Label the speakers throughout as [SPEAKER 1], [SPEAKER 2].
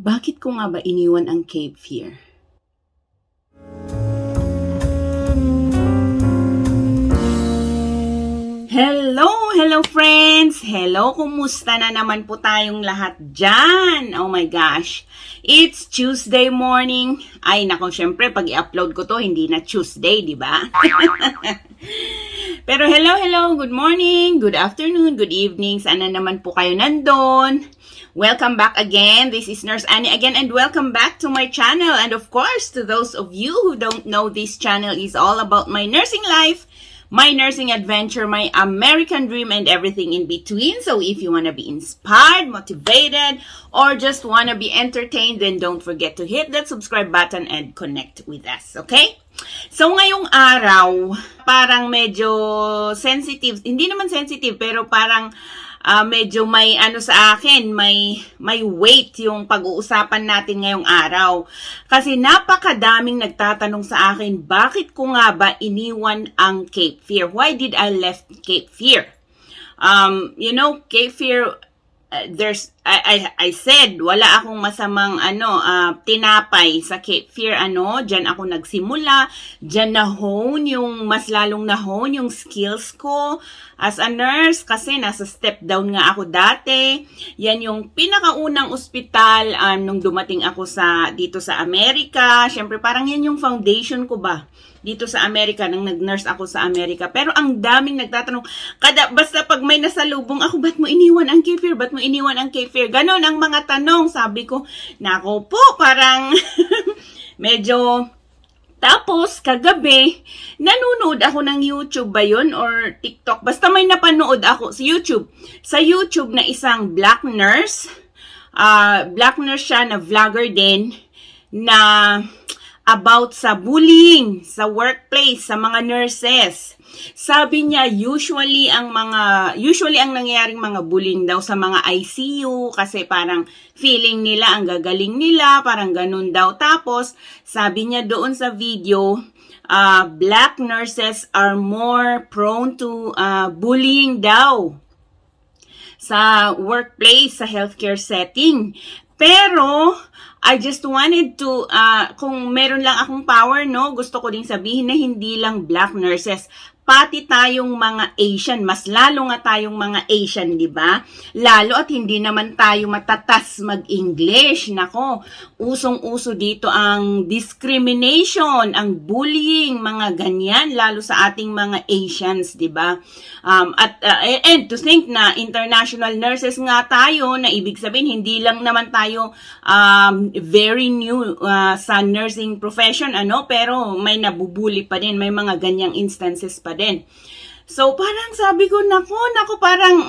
[SPEAKER 1] Bakit ko nga ba iniwan ang Cape Fear? Hello friends! Hello, kumusta na naman po tayong lahat dyan? Oh my gosh! It's Tuesday morning. Ay nako, syempre pag i-upload ko to, hindi na Tuesday, di ba? Pero hello, good morning, good afternoon, good evening. Sana naman po kayo nandun. Welcome back again. This is Nurse Annie again and welcome back to my channel. And of course, to those of you who don't know, this channel is all about my nursing life, my nursing adventure, my American dream, and everything in between. So if you want to be inspired, motivated, or just want to be entertained, then don't forget to hit that subscribe button and connect with us, okay? So ngayong araw, parang medyo sensitive, hindi naman sensitive, pero parang medyo may ano sa akin, may weight yung pag-uusapan natin ngayong araw. Kasi napakadaming nagtatanong sa akin, bakit ko nga ba iniwan ang Cape Fear? Why did I left Cape Fear? Cape Fear, I said, wala akong masamang tinapay sa Cape Fear, diyan ako nagsimula, diyan mas lalong na-hone yung skills ko as a nurse, kasi nasa step down nga ako dati. Yan yung pinakaunang ospital nung dumating ako dito sa Amerika. Syempre parang yan yung foundation ko ba dito sa Amerika, nang nag-nurse ako sa Amerika. Pero ang daming nagtatanong, basta pag may nasalubong ako, ba't mo iniwan ang Cape Fear? Ba't mo iniwan ang Cape Fear? Ganon ang mga tanong. Sabi ko, nako po, parang medyo. Tapos, kagabi, nanonood ako ng YouTube ba yun? Or TikTok? Basta may napanood ako sa YouTube. Sa YouTube na isang black nurse. Black nurse siya na vlogger din, na about sa bullying sa workplace, sa mga nurses. Sabi niya, usually ang nangyayaring mga bullying daw sa mga ICU, kasi parang feeling nila ang gagaling nila, parang ganun daw. Tapos, sabi niya doon sa video, black nurses are more prone to bullying daw sa workplace, sa healthcare setting. Pero, I just wanted to, kung meron lang akong power, gusto ko din sabihin na hindi lang black nurses, pati tayong mga Asian, mas lalo nga tayong mga Asian, di ba? Lalo at hindi naman tayo matatas mag-English. Nako, usong-uso dito ang discrimination, ang bullying, mga ganyan, lalo sa ating mga Asians, di ba? And to think na international nurses nga tayo, na ibig sabihin, hindi lang naman tayo very new sa nursing profession, pero may nabubuli pa din, may mga ganyang instances pa din. So, parang sabi ko, nako, parang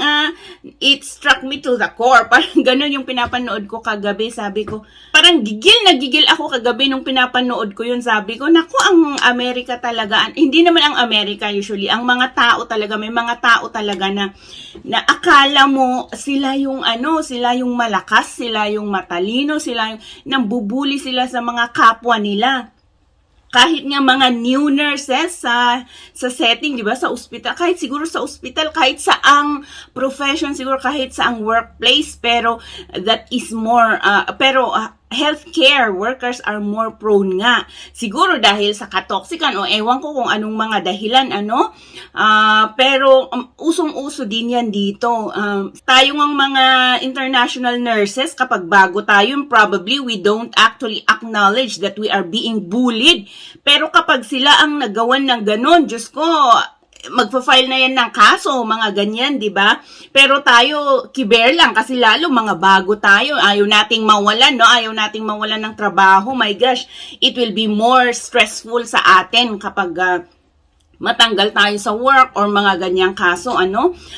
[SPEAKER 1] it struck me to the core. Parang ganun yung pinapanood ko kagabi. Sabi ko, parang gigil ako kagabi nung pinapanood ko yun. Sabi ko, nako, ang Amerika talaga, hindi naman ang Amerika usually, ang mga tao talaga, may mga tao talaga na akala mo sila yung malakas, sila yung matalino, sila yung nambubuli sila sa mga kapwa nila. Kahit nga mga new nurses sa setting, di ba, sa ospital, kahit siguro sa ospital, kahit sa ang profession, siguro kahit sa ang workplace, pero that is more, healthcare workers are more prone nga. Siguro dahil sa katoksikan o ewan ko kung anong mga dahilan, pero usong-uso din yan dito. Tayo ng mga international nurses, kapag bago tayo, probably we don't actually acknowledge that we are being bullied. Pero kapag sila ang nagawan ng ganon, Diyos ko, magpa-file na yan ng kaso, mga ganyan, di ba? Pero tayo, kiber lang, kasi lalo mga bago tayo, ayaw nating mawalan, ayaw nating mawalan ng trabaho. My gosh, it will be more stressful sa atin kapag matanggal tayo sa work or mga ganyang kaso,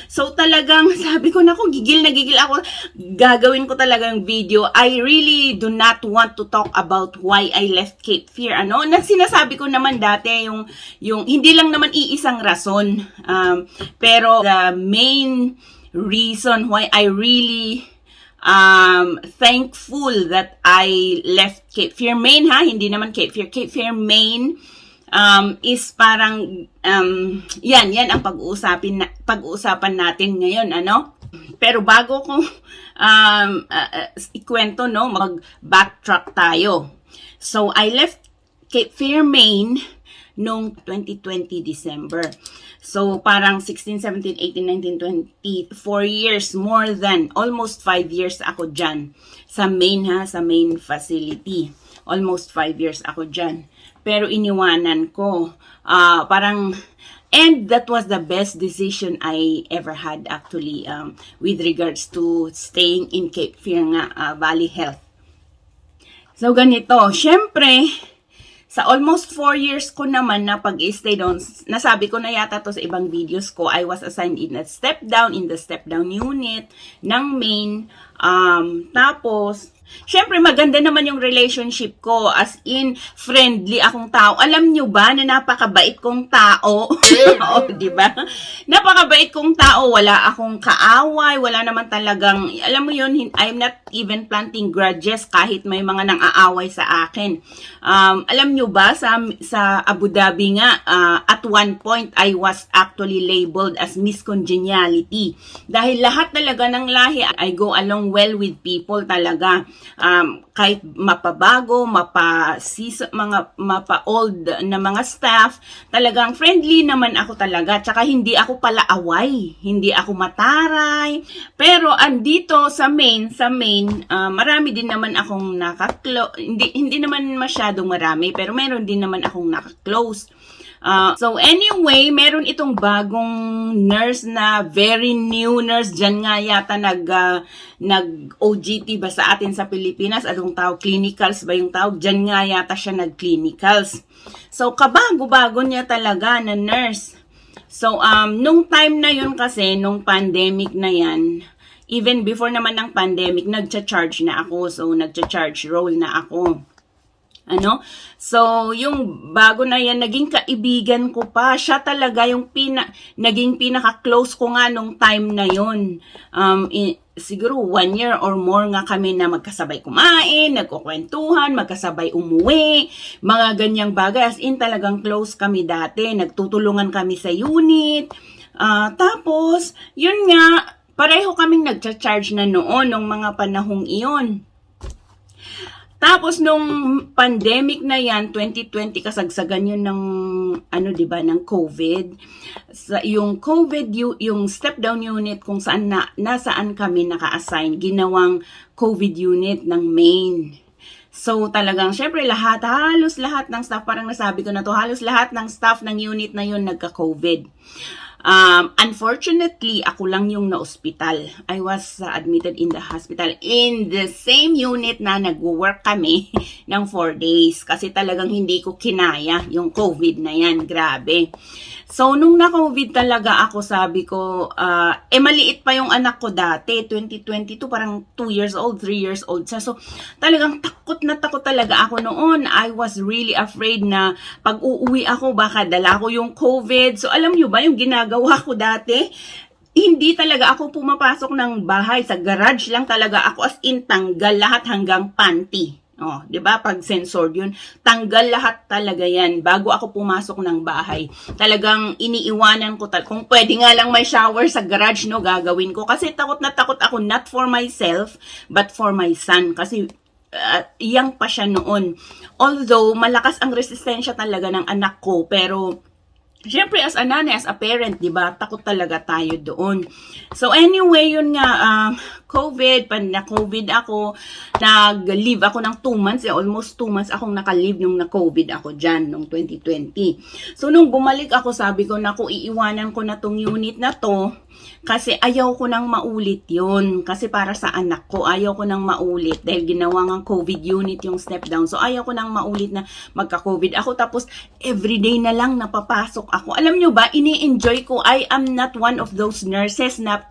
[SPEAKER 1] So talagang sabi ko, naku, gigil ako. Gagawin ko talaga yung video. I really do not want to talk about why I left Cape Fear, Sinasabi ko naman dati yung hindi lang naman iisang rason. Pero the main reason why I really thankful that I left Cape Fear, Maine, hindi naman Cape Fear, Maine, is parang yan ang pag-uusapan natin ngayon, Pero bago ko ikwento, no, mag-backtrack tayo. So, I left Cape Fear, Maine noong 2020 December. So, parang 16, 17, 18, 19, 20, 4 years, more than, almost 5 years ako dyan. Sa Maine ha, sa Maine facility. Almost 5 years ako dyan. Pero iniwanan ko. And that was the best decision I ever had actually with regards to staying in Cape Fear Valley Health. So, ganito. Syempre, sa almost 4 years ko naman na pag-stay doon, nasabi ko na yata to sa ibang videos ko, I was assigned in the step down unit ng Maine. Tapos, syempre maganda naman yung relationship ko, as in friendly akong tao. Alam nyo ba na napakabait kong tao? Oo, di ba? Napakabait kong tao, wala akong kaaway, wala naman talagang, alam mo yun, I'm not even planting grudges kahit may mga nang-aaway sa akin. Alam nyo ba, sa Abu Dhabi nga, at one point, I was actually labeled as Miss Congeniality. Dahil lahat talaga ng lahi, I go along well with people talaga. Kahit mapabago, mapa-old na mga staff, talagang friendly naman ako talaga. Tsaka hindi ako palaaway, hindi ako mataray. Pero andito sa Maine, marami din naman akong hindi naman masyadong marami, pero meron din naman akong naka-close. So anyway, meron itong bagong nurse na very new nurse. Diyan nga yata nag-OGT ba sa atin sa Pilipinas? Anong tawag? Clinicals ba yung tawag? Diyan nga yata siya nag-clinicals. So kabago-bago niya talaga na nurse. So nung time na yun kasi, nung pandemic na yan, even before naman ng pandemic, nagcha-charge na ako. So nagcha-charge role na ako. So, yung bago na yan, naging kaibigan ko pa. Siya talaga yung naging pinaka-close ko nga nung time na yun. Siguro 1 year or more nga kami na magkasabay kumain, nagkukwentuhan, magkasabay umuwi, mga ganyang bagay. As in, talagang close kami dati. Nagtutulungan kami sa unit. Tapos, yun nga, pareho kaming nagcha-charge na noon, nung mga panahong iyon. Tapos nung pandemic na yan, 2020, kasagsagan yun ng ng COVID. Yung COVID, yung step down unit kung saan nasaan kami naka-assign, ginawang COVID unit ng Maine. So talagang syempre halos lahat ng staff, parang nasabi ko na to, halos lahat ng staff ng unit na yun nagka-COVID. Unfortunately, ako lang yung na-hospital. I was admitted in the hospital in the same unit na nag-work kami ng 4 days. Kasi talagang hindi ko kinaya yung COVID na yan. Grabe. So, nung na-COVID talaga ako, sabi ko, maliit pa yung anak ko dati. 2022, parang 2 years old, 3 years old siya. So, talagang takot na takot talaga ako noon. I was really afraid na pag uuwi ako, baka dala ko yung COVID. So, alam nyo ba yung ginagawa ko dati? Hindi talaga ako pumapasok ng bahay. Sa garage lang talaga ako, as in tanggal lahat hanggang panty. Oh, 'di ba? Pag censored 'yun, tanggal lahat talaga 'yan bago ako pumasok ng bahay. Talagang iniiwanan ko kung pwede nga lang may shower sa garage, no, gagawin ko kasi takot na takot ako, not for myself but for my son kasi young pa siya noon. Although malakas ang resistensya talaga ng anak ko, pero siyempre, as a nanay, as a parent, diba, takot talaga tayo doon. So, anyway, yun nga, COVID, na-COVID ako, nag-leave ako ng 2 months, almost 2 months akong naka-leave nung na-COVID ako dyan, nung 2020. So, nung bumalik ako, sabi ko, naku, iiwanan ko na tong unit na to, kasi ayaw ko nang maulit yun. Kasi para sa anak ko, ayaw ko nang maulit. Dahil ginawa ng COVID unit yung step down. So, ayaw ko nang maulit na magka-COVID ako. Tapos, everyday na lang napapasok ako. Alam nyo ba, ini-enjoy ko. I am not one of those nurses na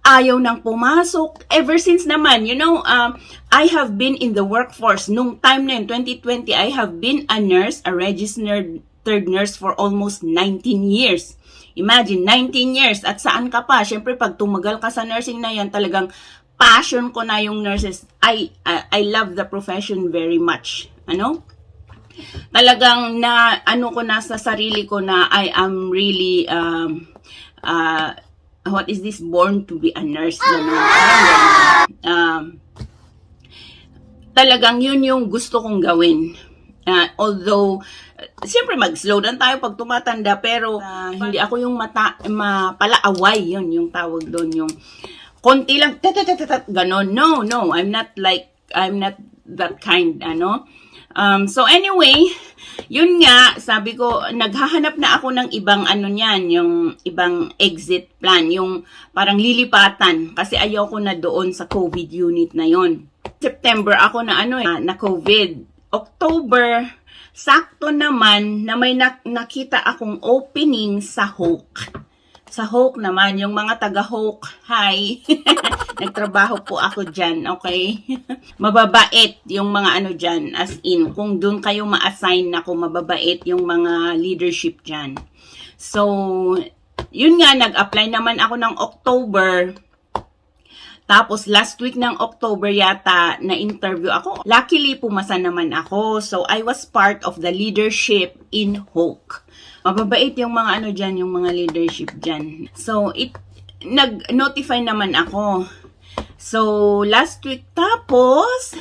[SPEAKER 1] ayaw nang pumasok. Ever since naman, I have been in the workforce. Nung time na yun, 2020, I have been a nurse, a registered nurse for almost 19 years. Imagine, 19 years. At saan ka pa? Siyempre, pag tumagal ka sa nursing na yan, talagang passion ko na yung nurses. I love the profession very much. Talagang ko na sa sarili ko na I am really what is this, born to be a nurse, gano'n. Parang gano'n. Talagang yun yung gusto kong gawin. Although, siyempre mag-slow down tayo pag tumatanda, pero hindi ako yung mapalaaway, yun yung tawag doon, yung konti lang, gano'n. No, I'm not that kind, ano. So anyway, yun nga, sabi ko, naghahanap na ako ng ibang ano niyan, yung ibang exit plan, yung parang lilipatan, kasi ayaw ko na doon sa COVID unit na yon. September ako na na COVID. October, sakto naman na may nakita akong opening sa Hoke. Sa Hoke naman, yung mga taga Hoke, hi. Nagtrabaho po ako dyan, okay? Mababait yung mga dyan, as in, kung doon kayo ma-assign na kung mababait yung mga leadership dyan. So, yun nga, nag-apply naman ako ng October. Tapos, last week ng October yata, na-interview ako. Luckily, pumasa naman ako. So, I was part of the leadership in Hoke. Mababait yung mga dyan, yung mga leadership dyan. So, nag-notify naman ako. So, last week tapos,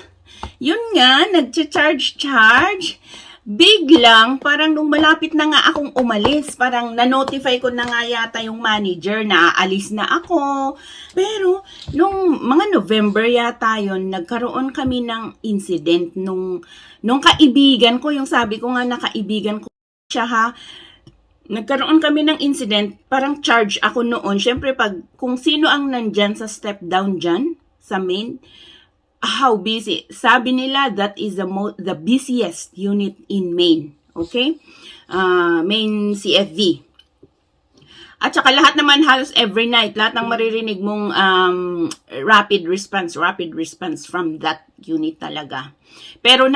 [SPEAKER 1] yun nga, nag-charge. Biglang, parang nung malapit na nga akong umalis, parang na-notify ko na nga yata yung manager na aalis na ako. Pero, nung mga November yata yun, nagkaroon kami ng incident nung kaibigan ko, yung sabi ko nga na kaibigan ko siya ha, nagkaroon kami ng incident, parang charge ako noon. Siyempre, kung sino ang nandyan sa step down dyan, sa main, how busy. Sabi nila, that is the busiest unit in Maine. Okay? Maine CFV. At saka lahat naman halos every night, lahat ng maririnig mong rapid response from that unit talaga. Pero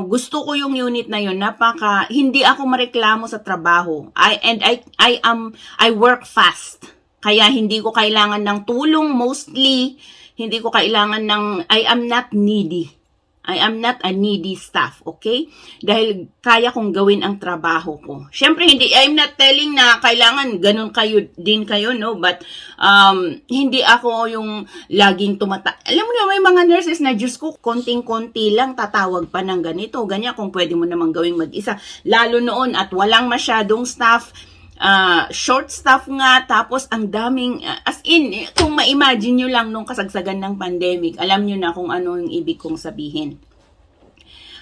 [SPEAKER 1] gusto ko yung unit na yun, hindi ako mareklamo sa trabaho. I work fast. Kaya hindi ko kailangan ng tulong mostly. Hindi ko kailangan I am not needy. I am not a needy staff, okay? Dahil kaya kong gawin ang trabaho ko. Siyempre, I'm not telling na kailangan ganun kayo, no? But, hindi ako yung laging Alam mo na, may mga nurses na, Diyos ko, konting-konti lang, tatawag pa ng ganito, ganyan, kung pwede mo namang gawing mag-isa. Lalo noon, at walang masyadong staff, short staff nga, tapos ang daming, as in, kung ma-imagine nyo lang nung kasagsagan ng pandemic, alam nyo na kung ano yung ibig kong sabihin.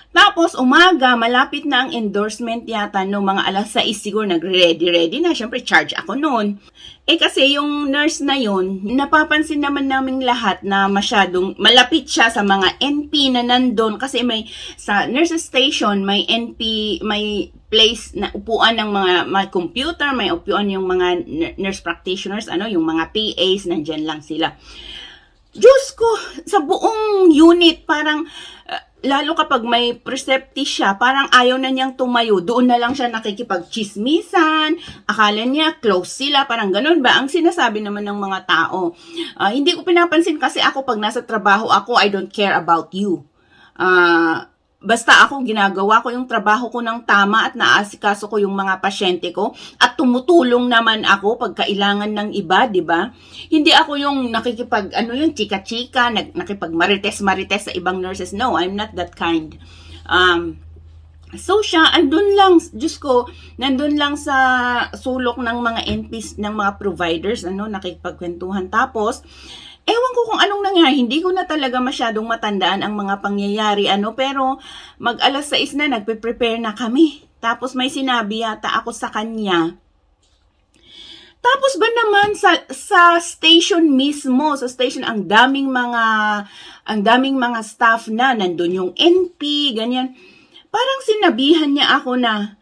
[SPEAKER 1] Tapos, umaga, malapit na ang endorsement yata no mga alas 6 siguro, nag-ready na. Siyempre, charge ako noon. Kasi yung nurse na yun, napapansin naman naming lahat na masyadong malapit siya sa mga NP na nandun. Kasi sa nurses station, may NP, may place na upuan ng mga computer, may upuan yung mga nurse practitioners, yung mga PAs, nandyan lang sila. Diyos ko, sa buong unit, parang, lalo kapag may preceptist siya, parang ayaw na niyang tumayo. Doon na lang siya nakikipag-chismisan. Akala niya, close sila. Parang ganun ba? Ang sinasabi naman ng mga tao. Hindi ko pinapansin kasi ako pag nasa trabaho ako, I don't care about you. Basta ako, ginagawa ko yung trabaho ko ng tama at naasikaso ko yung mga pasyente ko at tumutulong naman ako pag kailangan ng iba, di ba? Hindi ako yung yung chika-chika, nakipag-marites sa ibang nurses. No, I'm not that kind. So siya, andun lang, Diyos ko, nandun lang sa sulok ng mga NPs, ng mga providers, nakikipagkwentuhan. Tapos, ewan ko kung anong nangyari, hindi ko na talaga masyadong matandaan ang mga pangyayari, pero mag-alas 6 na, nagpe-prepare na kami. Tapos may sinabi yata ako sa kanya. Tapos ba naman sa station mismo, sa station ang daming mga staff na, nandun yung NP, ganyan. Parang sinabihan niya ako na,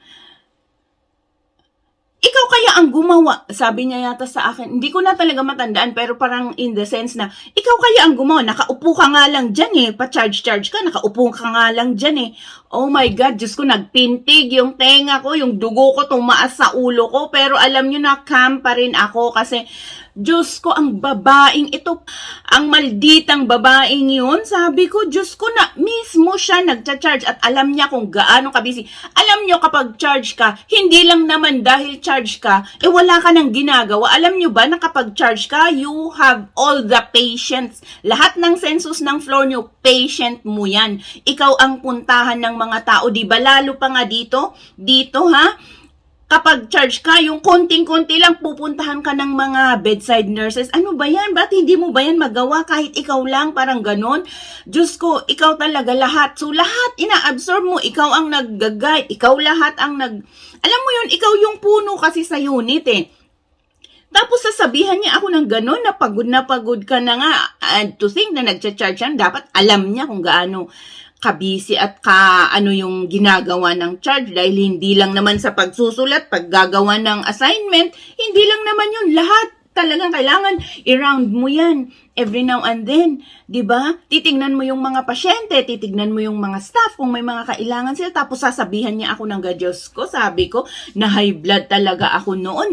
[SPEAKER 1] ikaw kaya ang gumawa, sabi niya yata sa akin, hindi ko na talaga matandaan, pero parang in the sense na, ikaw kaya ang gumawa, nakaupo ka nga lang dyan pa-charge ka, nakaupo ka nga lang dyan Oh my God, Diyos ko, nagpintig yung tenga ko, yung dugo ko tumaas sa ulo ko, pero alam nyo na, calm pa rin ako kasi, Diyos ko, ang babaeng ito, ang malditang babaeng yun, sabi ko, Diyos ko na, mismo siya nagcha-charge at alam niya kung gaano kabisi. Alam nyo kapag charge ka, hindi lang naman dahil charge ka, wala ka nang ginagawa. Alam nyo ba na kapag charge ka, you have all the patience. Lahat ng census ng floor nyo, patient mo yan. Ikaw ang puntahan ng mga tao, di ba? Lalo pa nga dito, ha? Kapag charge ka, yung konting-konti lang pupuntahan ka ng mga bedside nurses. Ano ba yan? Ba't hindi mo ba yan magawa kahit ikaw lang? Parang ganon. Diyos ko, ikaw talaga lahat. So lahat ina-absorb mo. Ikaw ang nag-guide. Ikaw lahat ang Alam mo yun, ikaw yung puno kasi sa unit eh. Tapos sasabihan niya ako ng ganon na pagod ka na nga. And to think na nagcha-charge yan, dapat alam niya kung gaano kabisi at ano yung ginagawa ng charge dahil hindi lang naman sa pagsusulat, paggagawa ng assignment, hindi lang naman yun lahat. Talagang kailangan i-round mo yan every now and then, 'di ba? Titingnan mo yung mga pasyente, titingnan mo yung mga staff kung may mga kailangan sila, tapos sasabihan niya ako ng Diyos ko, sabi ko, na high blood talaga ako noon.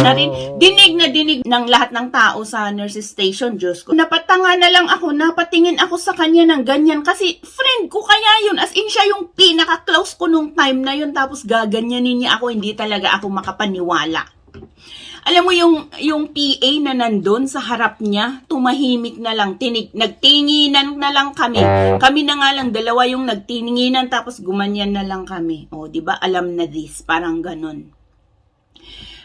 [SPEAKER 1] Dinig na dinig ng lahat ng tao sa nurses station, Diyos ko. Napatanga na lang ako, napatingin ako sa kanya ng ganyan kasi friend ko kaya yun, as in siya yung pinaka-close ko nung time na yun, tapos gaganyanin niya ako, hindi talaga ako makapaniwala. Alam mo yung PA na nandun sa harap niya, tumahimik na lang, nagtinginan na lang kami. Kami na nga lang, dalawa yung nagtinginan, tapos gumanyan na lang kami. O, di ba? Alam na this, parang ganun.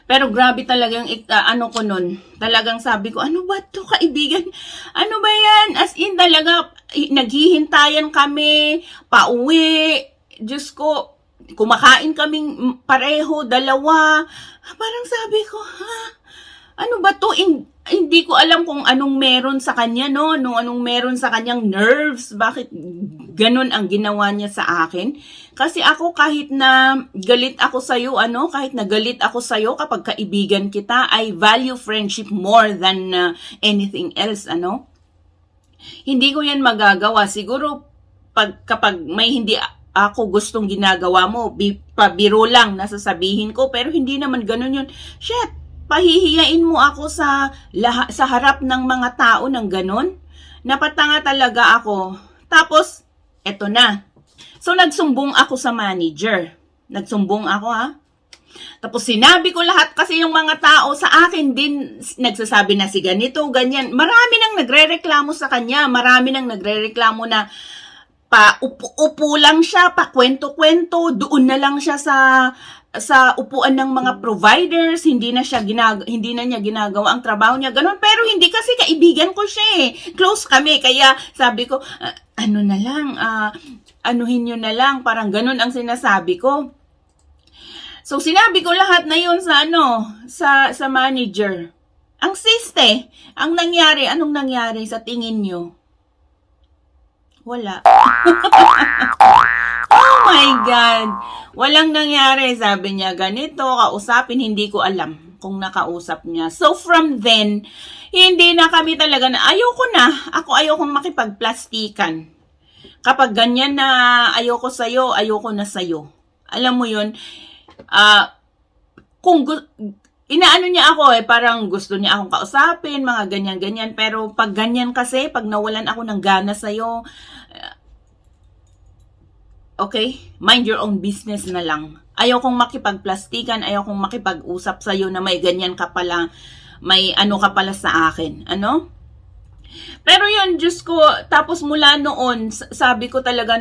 [SPEAKER 1] Pero grabe talagang ano ko nun. Talagang sabi ko, ano ba to kaibigan? Ano ba yan? As in talaga, naghihintayan kami, pauwi. Diyos ko, kumakain kaming pareho, dalawa. Parang sabi ko, ano ba to? Hindi ko alam kung anong meron sa kanya, no? Anong meron sa kanyang nerves. Bakit ganun ang ginawa niya sa akin? Kasi ako kahit na galit ako sa'yo, kahit na galit ako sa'yo kapag kaibigan kita, I value friendship more than anything else, Hindi ko yan magagawa. Siguro, kapag may hindi ako gustong ginagawa mo, pabiro lang nasasabihin ko, pero hindi naman ganun yun. Shit, pahihiyain mo ako sa harap ng mga tao ng ganun? Napatanga talaga ako. Tapos, eto na. So, nagsumbong ako sa manager. Nagsumbong ako, Tapos, sinabi ko lahat kasi yung mga tao sa akin din nagsasabi na si ganito, ganyan. Marami nang nagrereklamo sa kanya. Marami nang nagrereklamo na upo lang siya, kwento-kwento, doon na lang siya sa upuan ng mga providers, hindi na niya ginagawa ang trabaho niya, ganun. Pero hindi kasi kaibigan ko siya eh. Close kami, kaya sabi ko, anuhin nyo na lang, parang ganun ang sinasabi ko. So, sinabi ko lahat na yun sa manager. Ang siste, anong nangyari sa tingin nyo? Wala. Oh my God. Walang nangyari. Sabi niya, ganito, kausapin, hindi ko alam kung nakausap niya. So from then, hindi na kami talaga ayokong makipagplastikan. Kapag ganyan na ayoko sa'yo, ayoko na sa'yo. Alam mo yun, inaano niya ako parang gusto niya akong kausapin, mga ganyan-ganyan. Pero pag ganyan kasi, pag nawalan ako ng gana sa'yo, okay, mind your own business na lang. Ayaw kong makipagplastikan, ayaw kong makipag-usap sa'yo na may ganyan ka pala, may ano ka pala sa akin. Pero yun, Diyos ko, tapos mula noon, sabi ko talaga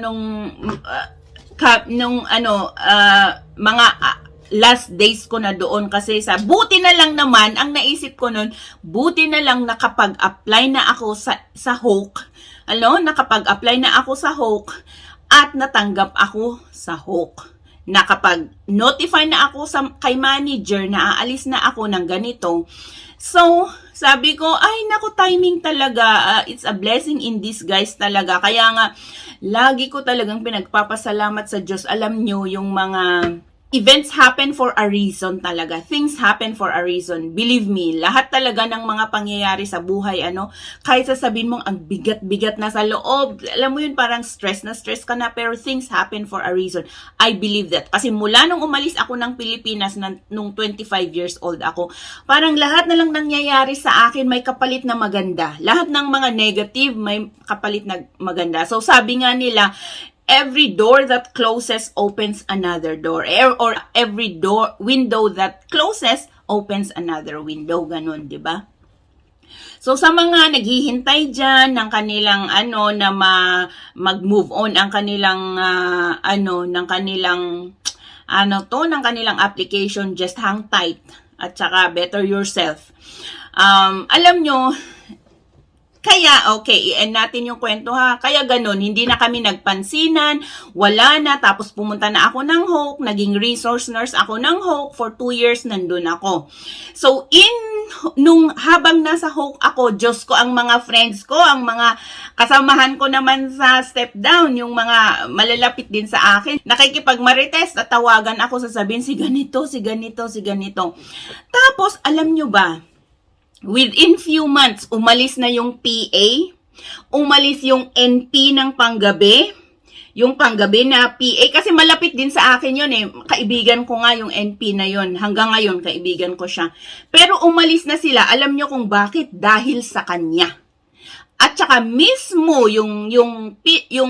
[SPEAKER 1] mga last days ko na doon kasi buti na lang naman, ang naisip ko noon, buti na lang nakapag-apply na ako sa HOKE. Nakapag-apply na ako sa HOKE at natanggap ako sa HOKE. Nakapag-notify na ako kay manager na aalis na ako ng ganito. So, sabi ko, ay naku, timing talaga. It's a blessing in disguise talaga. Kaya nga, lagi ko talagang pinagpapasalamat sa Diyos. Alam nyo, yung mga events happen for a reason talaga. Things happen for a reason. Believe me, lahat talaga ng mga pangyayari sa buhay, kahit sasabihin mong ang bigat-bigat na sa loob, alam mo yun, parang stress na stress ka na, pero things happen for a reason. I believe that. Kasi mula nung umalis ako ng Pilipinas, nung 25 years old ako, parang lahat na lang nangyayari sa akin, may kapalit na maganda. Lahat ng mga negative, may kapalit na maganda. So sabi nga nila, every door that closes opens another door. Or every window that closes opens another window. Ganun, di ba? So, sa mga naghihintay dyan ng kanilang, na mag-move on ang kanilang, ng kanilang application, just hang tight. At saka, better yourself. Alam nyo, kaya, okay, i-end natin yung kwento ha. Kaya ganun, hindi na kami nagpansinan, wala na, tapos pumunta na ako ng Hoke, naging resource nurse ako ng Hoke, for 2 years nandun ako. So, nung habang nasa Hoke ako, Diyos ko, ang mga friends ko, ang mga kasamahan ko naman sa step down, yung mga malalapit din sa akin, nakikipagmarites at tawagan ako, sasabihin, si ganito, si ganito, si ganito. Tapos, alam nyo ba, within few months, umalis na yung PA, umalis yung NP ng panggabi, yung panggabi na PA, kasi malapit din sa akin yun eh, kaibigan ko nga yung NP na yun, hanggang ngayon kaibigan ko siya. Pero umalis na sila, alam nyo kung bakit? Dahil sa kanya. At saka mismo yung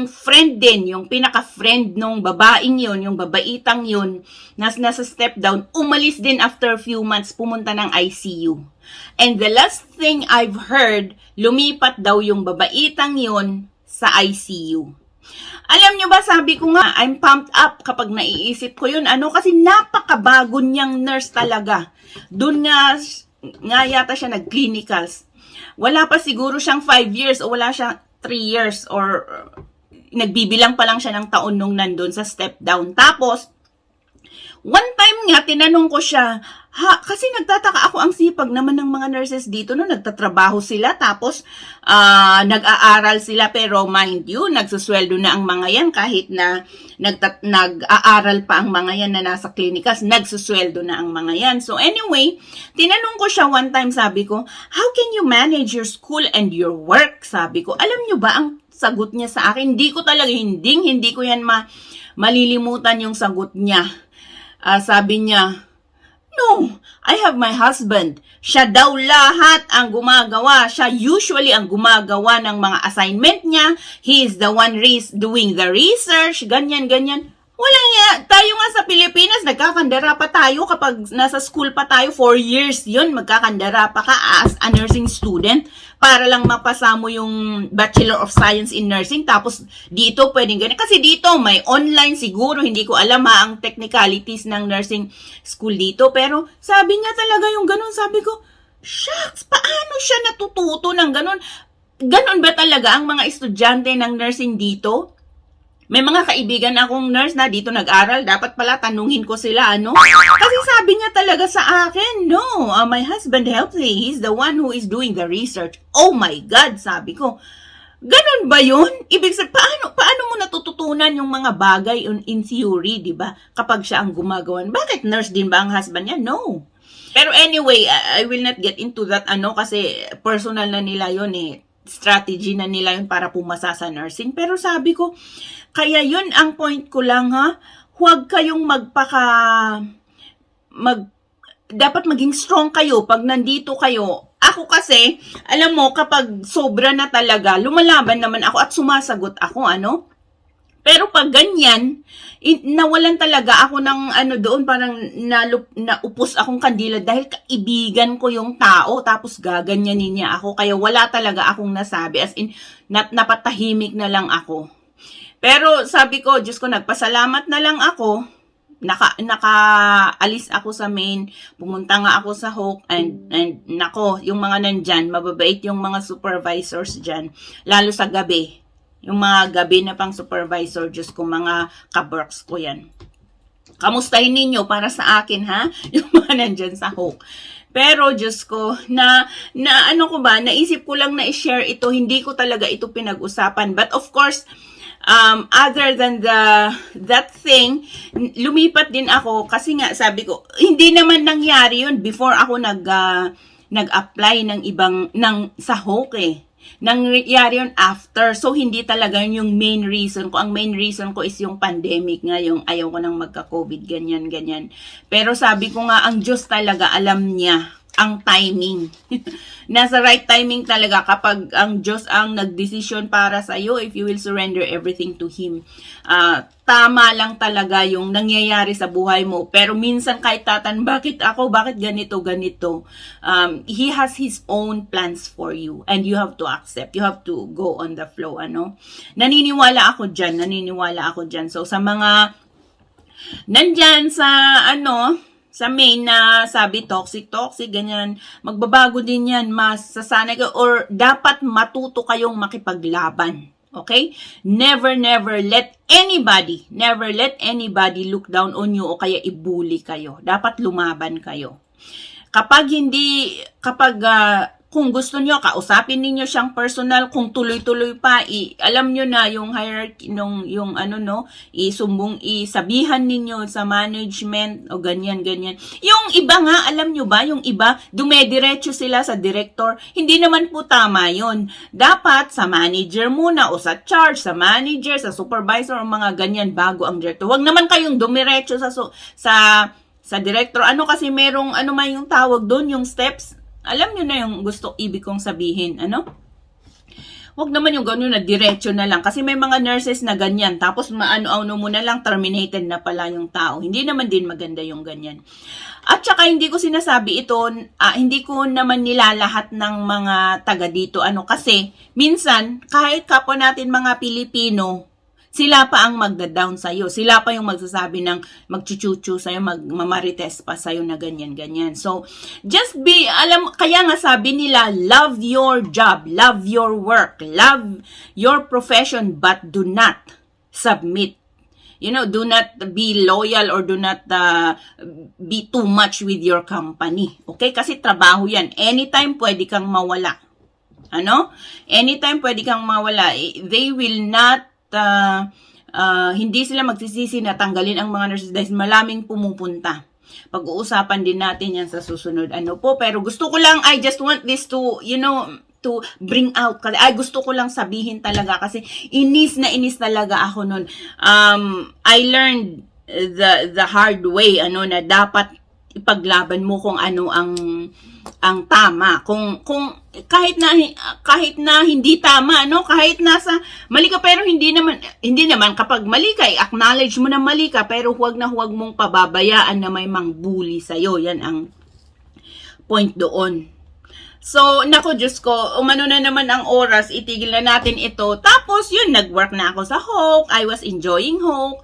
[SPEAKER 1] friend din, yung pinaka-friend nung babaeng yun, yung babaitang yun, nasa step down, umalis din after few months, pumunta ng ICU. And the last thing I've heard, lumipat daw yung babaitang yun sa ICU. Alam nyo ba, sabi ko nga, I'm pumped up kapag naiisip ko yun. Kasi napakabago niyang nurse talaga. Doon nga yata siya nag-clinicals. Wala pa siguro siyang 5 years o wala siyang 3 years or nagbibilang pa lang siya ng taon nung nandun sa step down. Tapos, one time nga, tinanong ko siya, kasi nagtataka ako, ang sipag naman ng mga nurses dito, no, nagtatrabaho sila, tapos nag-aaral sila, pero mind you, nagsusweldo na ang mga yan, kahit na nag-aaral pa ang mga yan na nasa klinikas, nagsusweldo na ang mga yan. So anyway, tinanong ko siya one time, sabi ko, how can you manage your school and your work? Sabi ko, alam nyo ba ang sagot niya sa akin? Hindi ko talaga, hindi ko yan malilimutan yung sagot niya. Sabi niya, no, I have my husband. Siya daw lahat ang gumagawa. Siya usually ang gumagawa ng mga assignment niya. He is the one doing the research, ganyan. Wala nga, tayo nga sa Pilipinas, nagkakandara pa tayo kapag nasa school pa tayo, 4 years yun, magkakandara pa ka as a nursing student para lang mapasa mo yung Bachelor of Science in Nursing. Tapos dito pwedeng ganyan. Kasi dito may online siguro, hindi ko alam ang technicalities ng nursing school dito. Pero sabi niya talaga yung ganun, sabi ko, shucks, paano siya natututo ng ganun? Ganun ba talaga ang mga estudyante ng nursing dito? May mga kaibigan akong nurse na dito nag-aral, dapat pala tanungin ko sila, Kasi sabi niya talaga sa akin, no, my husband helps me, he's the one who is doing the research. Oh my God, sabi ko. Ganun ba yun? Ibig sabihin, paano mo natututunan yung mga bagay in theory, di ba? Kapag siya ang gumagawa. Bakit nurse din ba ang husband niya? No. Pero anyway, I will not get into that, kasi personal na nila yun strategy na nila yun para pumasa sa nursing. Pero sabi ko, kaya yun ang point ko lang huwag kayong dapat maging strong kayo pag nandito kayo. Ako kasi, alam mo, kapag sobra na talaga, lumalaban naman ako at sumasagot ako, Pero pag ganyan, nawalan talaga ako ng doon, parang naupos akong kandila dahil kaibigan ko yung tao, tapos gaganyanin niya ako. Kaya wala talaga akong nasabi, as in, napatahimik na lang ako. Pero sabi ko, Diyos ko, nagpasalamat na lang ako. Nakaalis ako sa main, pumunta nga ako sa Hoke, and nako, yung mga nandyan, mababait yung mga supervisors dyan, lalo sa gabi. Yung mga gabi na pang supervisor, Diyos ko, mga kaberks ko yan. Kamustahin ninyo para sa akin, yung mga nandyan sa Hoke. Pero, Diyos ko, naisip ko lang na i-share ito, hindi ko talaga ito pinag-usapan. But of course, other than that thing, lumipat din ako kasi nga sabi ko, hindi naman nangyari yun before ako nag-apply ng ibang sa Hoke eh. Nangyari yun after. So, hindi talaga yun yung main reason ko. Ang main reason ko is yung pandemic nga, yung ayaw ko nang magka-COVID, ganyan. Pero sabi ko nga, ang Diyos talaga, alam niya ang timing. Nasa right timing talaga kapag ang Diyos ang nagdesisyon para sa iyo, if you will surrender everything to Him. Tama lang talaga yung nangyayari sa buhay mo. Pero minsan kahit bakit ganito? He has His own plans for you and you have to accept. You have to go on the flow, ano? Naniniwala ako dyan. So sa mga nandyan sa sa main na sabi toxic, ganyan, magbabago din yan, masasanay ka, or dapat matuto kayong makipaglaban. Okay? Never let anybody look down on you o kaya i-bully kayo. Dapat lumaban kayo. Kung gusto nyo, kausapin ninyo siyang personal, kung tuloy-tuloy pa, alam nyo na yung hierarchy, isabihan ninyo sa management, o ganyan. Yung iba nga, alam nyo ba, yung iba, dumediretso sila sa director, hindi naman po tama yun. Dapat sa manager muna, o sa charge, sa manager, sa supervisor, o mga ganyan, bago ang director. Huwag naman kayong dumiretso sa director. Kasi merong, yung tawag doon, yung steps. Alam nyo na yung ibig kong sabihin, Huwag naman yung gano'n na diretso na lang. Kasi may mga nurses na ganyan. Tapos maano-ano mo na lang, terminated na pala yung tao. Hindi naman din maganda yung ganyan. At saka hindi ko sinasabi ito, hindi ko naman nilalahat ng mga taga dito. Kasi minsan, kahit kapwa natin mga Pilipino, sila pa ang magda-down sa'yo. Sila pa yung magsasabi ng magchuchuchu sa'yo, magmamarites pa sa'yo na ganyan. So, kaya nga sabi nila, love your job, love your work, love your profession, but do not submit. Do not be loyal or do not be too much with your company. Okay? Kasi trabaho yan. Anytime pwede kang mawala. Anytime pwede kang mawala. They will not hindi sila magsisisi na tanggalin ang mga nurses dahil malaming pumupunta. Pag-uusapan din natin yan sa susunod. Pero gusto ko lang, I just want this to, to bring out. Gusto ko lang sabihin talaga kasi inis talaga ako nun. I learned the hard way, na dapat ipaglaban mo kung ano ang tama. Kung kahit na hindi tama, kahit nasa mali ka, pero hindi naman kapag mali ka, acknowledge mo na mali ka, pero huwag mong pababayaan na may mangbuli sa'yo. Yan ang point doon. So, Diyos ko, umano na naman ang oras, itigil na natin ito. Tapos, nag-work na ako sa Hoke. I was enjoying Hoke.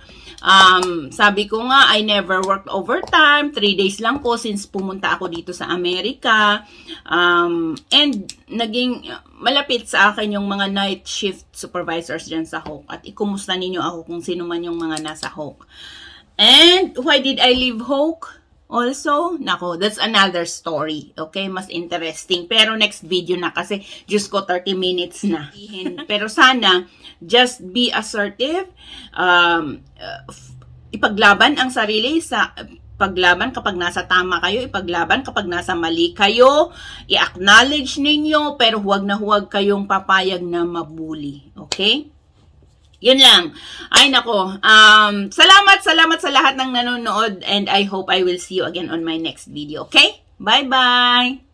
[SPEAKER 1] Sabi ko nga, I never worked overtime. 3 days lang po since pumunta ako dito sa Amerika. And naging malapit sa akin yung mga night shift supervisors dyan sa Hoke. At ikumusta ninyo ako kung sino man yung mga nasa Hoke. And why did I leave Hoke? Also, that's another story. Okay, mas interesting. Pero next video na kasi, Diyos ko, 30 minutes na. Pero sana, just be assertive. Ipaglaban ang sarili paglaban kapag nasa tama kayo, ipaglaban kapag nasa mali kayo, i-acknowledge ninyo, pero huwag kayong papayag na mabuli. Okay? Yun lang. Ay nako. Salamat sa lahat ng nanonood and I hope I will see you again on my next video. Okay? Bye-bye!